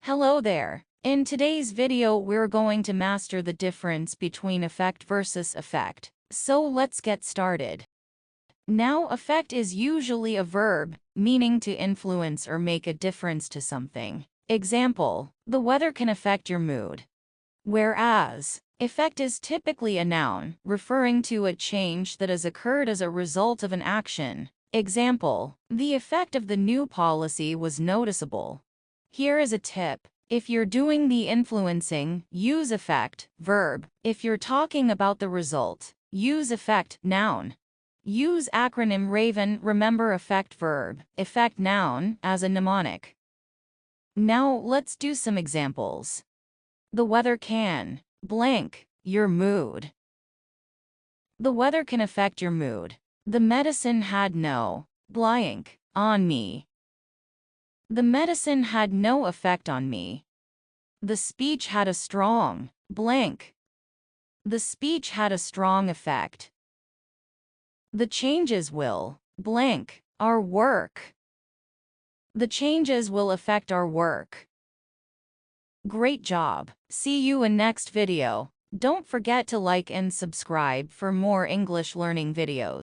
Hello there. In today's video, we're going to master the difference between effect versus effect. So let's get started. Now, effect is usually a verb, meaning to influence or make a difference to something. Example, the weather can affect your mood. Whereas, effect is typically a noun, referring to a change that has occurred as a result of an action. Example, the effect of the new policy was noticeable. Here is a tip. If you're doing the influencing, use effect, verb. If you're talking about the result, use effect, noun. Use acronym RAVEN, remember effect verb, effect noun, as a mnemonic. Now let's do some examples. The weather can blank your mood. The weather can affect your mood. The medicine had no blank on me. The medicine had no effect on me. The speech had a strong blank. The speech had a strong effect. The changes will blank our work. The changes will affect our work. Great job. See you in next video. Don't forget to like and subscribe for more English learning videos.